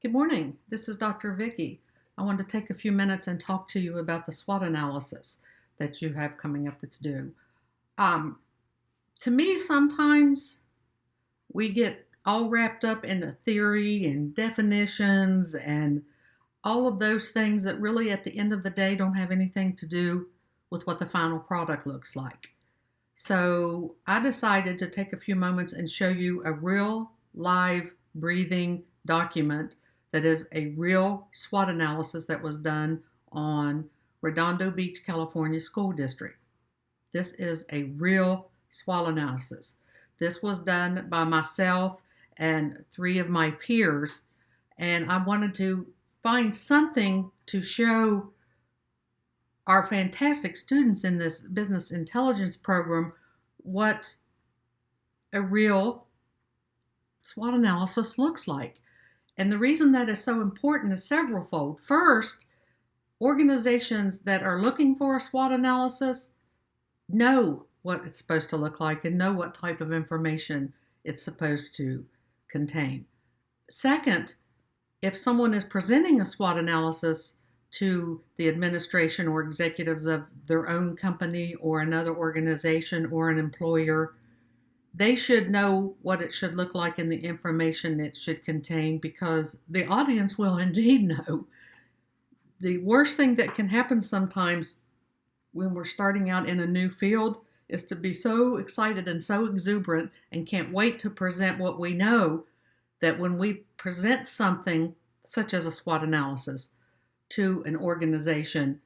Good morning. This is Dr. Vicky. I wanted to take a few minutes and talk to you about the SWOT analysis that you have coming up that's due. Um, to me, sometimes we get all wrapped up in the theory and definitions and all of those things that really, at the end of the day, don't have anything to do with what the final product looks like. So I decided to take a few moments and show you a real, live, breathing document that is a real SWOT analysis that was done on Redondo Beach, California School District. This is a real SWOT analysis. This was done by myself and three of my peers, and I wanted to find something to show our fantastic students in this business intelligence program what a real SWOT analysis looks like. And the reason that is so important is severalfold. First, organizations that are looking for a SWOT analysis know what it's supposed to look like and know what type of information it's supposed to contain. Second, if someone is presenting a SWOT analysis to the administration or executives of their own company or another organization or an employer, they should know what it should look like and the information it should contain, because the audience will indeed know. The worst thing that can happen sometimes when we're starting out in a new field is to be so excited and so exuberant and can't wait to present what we know, that when we present something such as a SWOT analysis to an organization,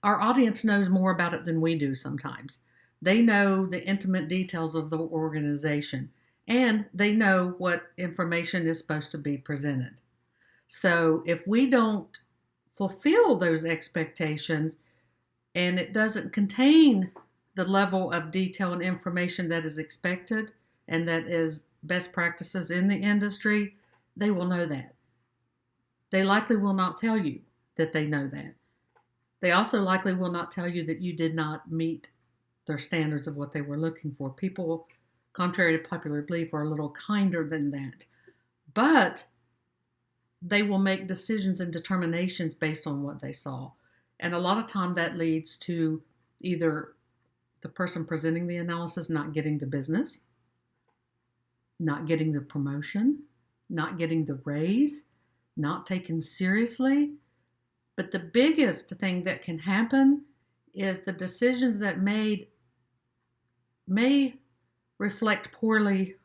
our audience knows more about it than we do sometimes. They know the intimate details of the organization, and they know what information is supposed to be presented. So if we don't fulfill those expectations and it doesn't contain the level of detail and information that is expected and that is best practices in the industry, they will know that. They likely will not tell you that they know that. They also likely will not tell you that you did not meet their standards of what they were looking for. People, contrary to popular belief, are a little kinder than that. But they will make decisions and determinations based on what they saw. And a lot of time that leads to either the person presenting the analysis not getting the business, not getting the promotion, not getting the raise, not taken seriously. But the biggest thing that can happen is the decisions that may reflect poorly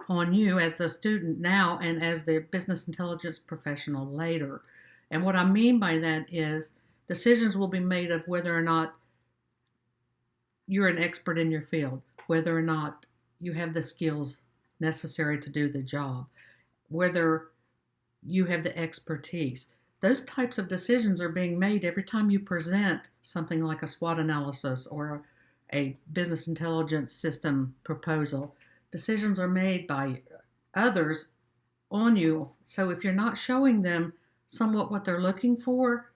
on you as the student now and as the business intelligence professional later. And what I mean by that is decisions will be made of whether or not you're an expert in your field, whether or not you have the skills necessary to do the job, whether you have the expertise. Those types of decisions are being made every time you present something like a SWOT analysis or a business intelligence system proposal. Decisions are made by others on you. So if you're not showing them somewhat what they're looking for,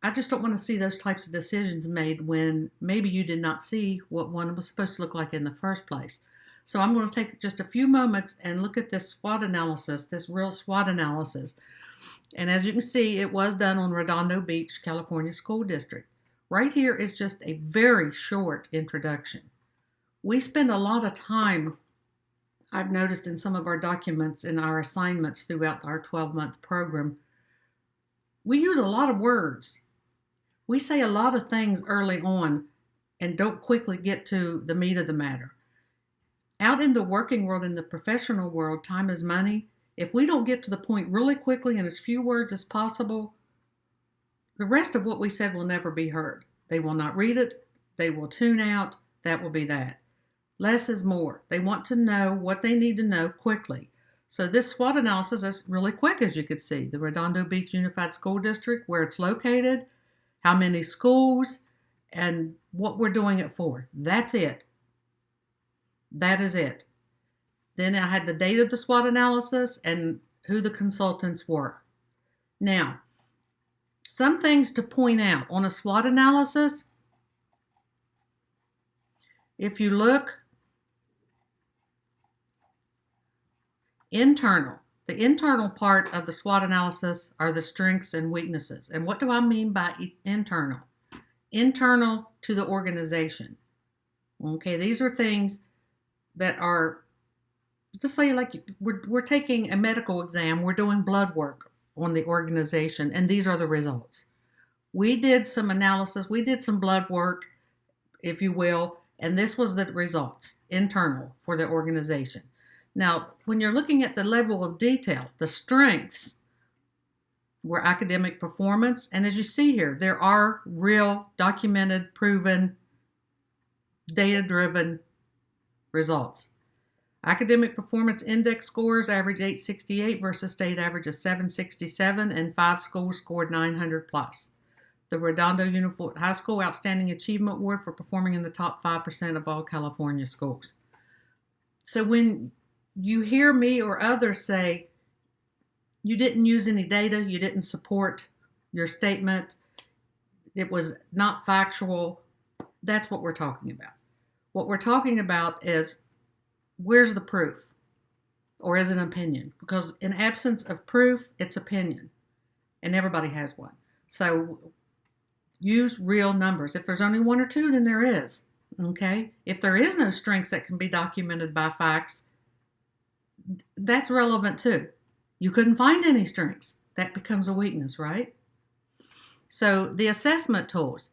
I just don't want to see those types of decisions made when maybe you did not see what one was supposed to look like in the first place. So I'm going to take just a few moments and look at this SWOT analysis, this real SWOT analysis. And as you can see, it was done on Redondo Beach, California School District. Right here is just a very short introduction. We spend a lot of time, I've noticed in some of our documents in our assignments throughout our 12-month program, we use a lot of words. We say a lot of things early on and don't quickly get to the meat of the matter. Out in the working world, in the professional world, time is money. If we don't get to the point really quickly in as few words as possible, the rest of what we said will never be heard. They will not read it. They will tune out. That will be that. Less is more. They want to know what they need to know quickly. So this SWOT analysis is really quick, as you can see. The Redondo Beach Unified School District, where it's located, how many schools, and what we're doing it for. That's it. That is it. Then I had the date of the SWOT analysis and who the consultants were. Now, some things to point out on a SWOT analysis. If you look internal, The internal part of the SWOT analysis are the strengths and weaknesses. And what do I mean by internal? Internal to the organization. Okay, these are things that are, just say like we're taking a medical exam, we're doing blood work on the organization, and these are the results. We did some analysis, we did some blood work, if you will, and this was the results, internal for the organization. Now, when you're looking at the level of detail, the strengths were academic performance, and as you see here, there are real, documented, proven, data-driven results. Academic performance index scores average 868 versus state average of 767, and 5 schools scored 900 plus. The Redondo Unified High School Outstanding Achievement Award for performing in the top 5% of all California schools. So when you hear me or others say, you didn't use any data, you didn't support your statement, it was not factual, that's what we're talking about. What we're talking about is, where's the proof? Or is it an opinion? Because in absence of proof, it's opinion. And everybody has one. So use real numbers. If there's only one or two, then there is. Okay? If there is no strengths that can be documented by facts, that's relevant too. You couldn't find any strengths. That becomes a weakness, right? So the assessment tools.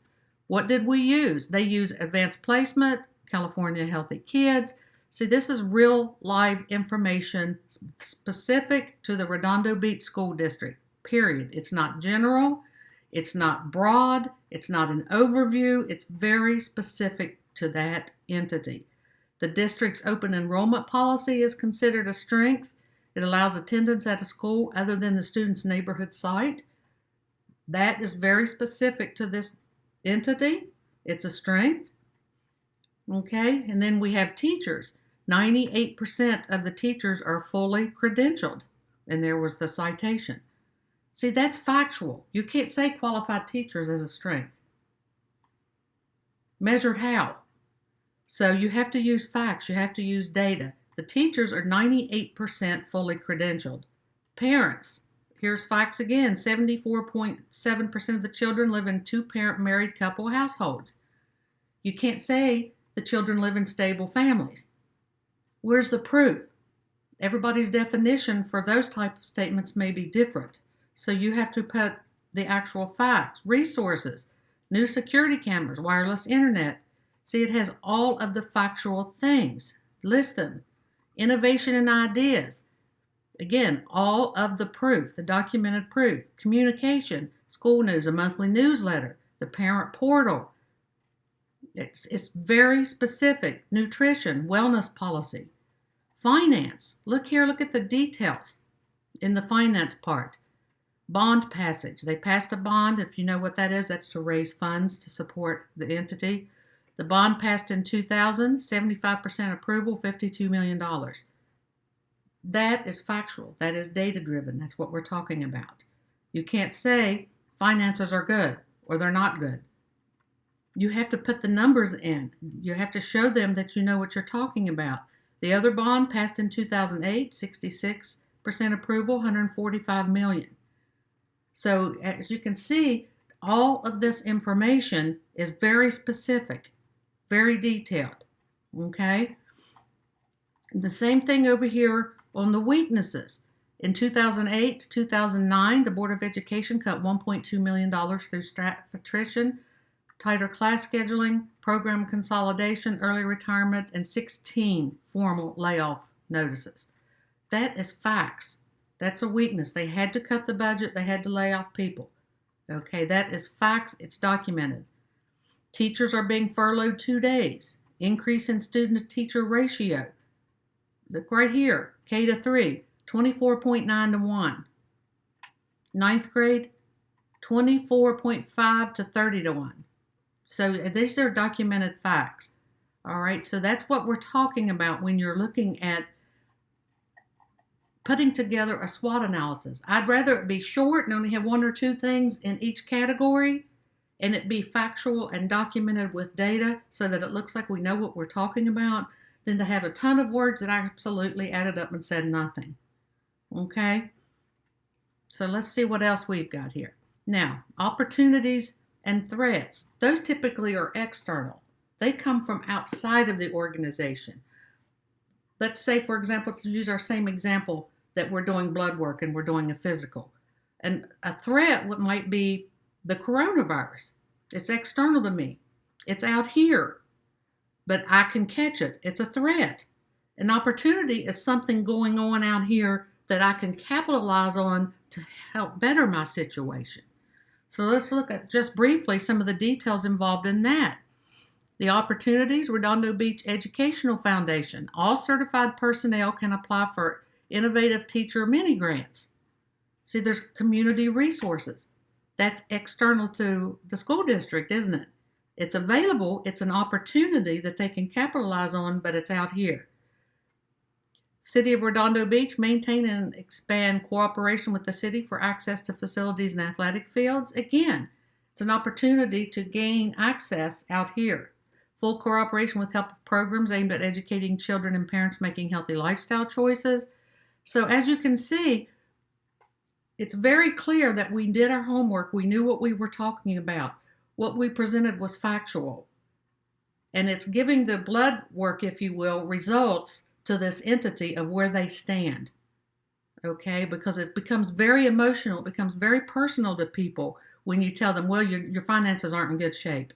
What did we use? They use advanced placement, California Healthy Kids. See, this is real live information specific to the Redondo Beach School District, period. It's not general, it's not broad, it's not an overview, it's very specific to that entity. The district's open enrollment policy is considered a strength. It allows attendance at a school other than the student's neighborhood site. That is very specific to this entity. It's a strength. Okay, and then we have teachers. 98% of the teachers are fully credentialed, and there was the citation. See, that's factual. You can't say qualified teachers as a strength. Measured how? So you have to use facts, you have to use data. The teachers are 98% fully credentialed. Parents, here's facts again, 74.7% of the children live in two-parent married couple households. You can't say the children live in stable families. Where's the proof? Everybody's definition for those type of statements may be different. So you have to put the actual facts, resources, new security cameras, wireless internet. See, it has all of the factual things. List them. Innovation and ideas. Again, all of the proof, the documented proof. Communication, school news, a monthly newsletter, the parent portal. It's very specific. Nutrition, wellness policy. Finance. Look here, look at the details in the finance part. Bond passage. They passed a bond. If you know what that is, that's to raise funds to support the entity. The bond passed in 2000, 75% approval, $52 million. That is factual. That is data-driven. That's what we're talking about. You can't say finances are good or they're not good. You have to put the numbers in. You have to show them that you know what you're talking about. The other bond passed in 2008, 66% approval, $145 million. So as you can see, all of this information is very specific, very detailed, okay? The same thing over here on the weaknesses. In 2008 to 2009, the Board of Education cut $1.2 million through staff attrition, tighter class scheduling, program consolidation, early retirement, and 16 formal layoff notices. That is facts. That's a weakness. They had to cut the budget. They had to lay off people. Okay, that is facts. It's documented. Teachers are being furloughed 2 days. Increase in student-to-teacher ratio. Look right here, K to 3, 24.9 to 1. Ninth grade, 24.5 to 30 to 1. So these are documented facts. All right, so that's what we're talking about when you're looking at putting together a SWOT analysis. I'd rather it be short and only have one or two things in each category, and it be factual and documented with data so that it looks like we know what we're talking about, than to have a ton of words that I absolutely added up and said nothing. Okay? So let's see what else we've got here. Now, opportunities and threats, those typically are external. They come from outside of the organization. Let's say, for example, to use our same example, that we're doing blood work and we're doing a physical. And a threat might be the coronavirus. It's external to me. It's out here, but I can catch it. It's a threat. An opportunity is something going on out here that I can capitalize on to help better my situation. So let's look at just briefly some of the details involved in that. The opportunities, Redondo Beach Educational Foundation. All certified personnel can apply for innovative teacher mini grants. See, there's community resources. That's external to the school district, isn't it? It's available. It's an opportunity that they can capitalize on, but it's out here. City of Redondo Beach, maintain and expand cooperation with the city for access to facilities and athletic fields. Again, it's an opportunity to gain access out here. Full cooperation with help of programs aimed at educating children and parents making healthy lifestyle choices. So as you can see, it's very clear that we did our homework. We knew what we were talking about. What we presented was factual. And it's giving the blood work, if you will, results to this entity of where they stand. Okay? Because it becomes very emotional. It becomes very personal to people when you tell them, well, your finances aren't in good shape.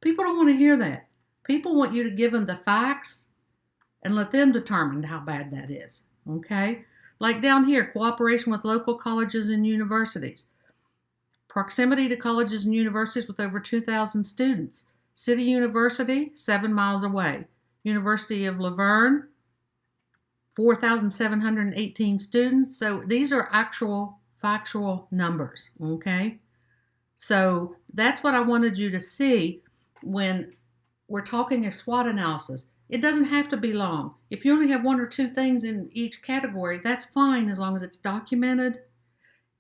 People don't want to hear that. People want you to give them the facts and let them determine how bad that is. Okay? Like down here, cooperation with local colleges and universities. Proximity to colleges and universities with over 2,000 students. City University, 7 miles away. University of Laverne, 4,718 students. So these are actual factual numbers, okay? So that's what I wanted you to see when we're talking a SWOT analysis. It doesn't have to be long. If you only have 1 or 2 things in each category, that's fine as long as it's documented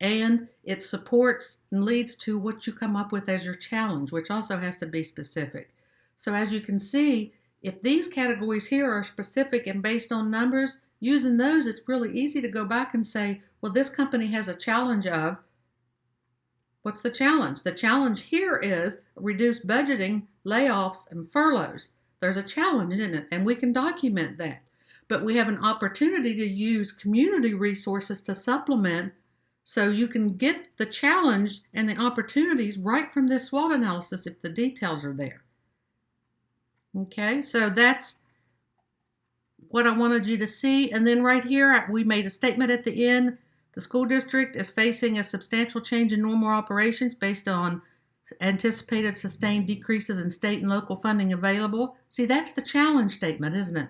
and it supports and leads to what you come up with as your challenge, which also has to be specific. So as you can see, if these categories here are specific and based on numbers, using those, it's really easy to go back and say, well, this company has a challenge of, what's the challenge? The challenge here is reduced budgeting, layoffs, and furloughs. There's a challenge, isn't it? And we can document that. But we have an opportunity to use community resources to supplement so you can get the challenge and the opportunities right from this SWOT analysis if the details are there. Okay, so that's what I wanted you to see. And then right here, we made a statement at the end. The school district is facing a substantial change in normal operations based on anticipated sustained decreases in state and local funding available. See, that's the challenge statement, isn't it?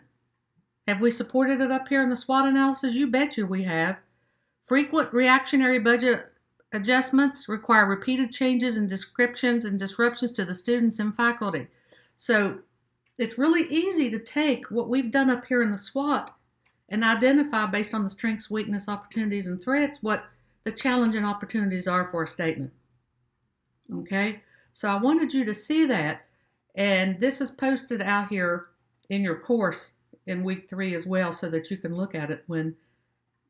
Have we supported it up here in the SWOT analysis? You betcha we have. Frequent reactionary budget adjustments require repeated changes in descriptions and disruptions to the students and faculty. So it's really easy to take what we've done up here in the SWOT and identify based on the strengths, weakness, opportunities, and threats what the challenge and opportunities are for a statement. Okay, so I wanted you to see that, and this is posted out here in your course in week 3 as well so that you can look at it when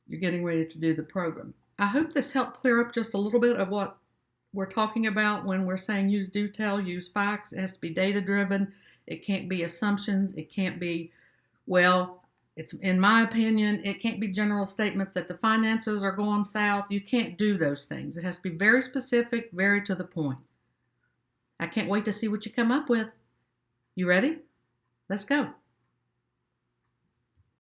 you're getting ready to do the program. I hope this helped clear up just a little bit of what we're talking about when we're saying use do tell, use facts. It has to be data driven. It can't be assumptions. It can't be, well, it's in my opinion, it can't be general statements that the finances are going south. You can't do those things. It has to be very specific, very to the point. I can't wait to see what you come up with. You ready? Let's go.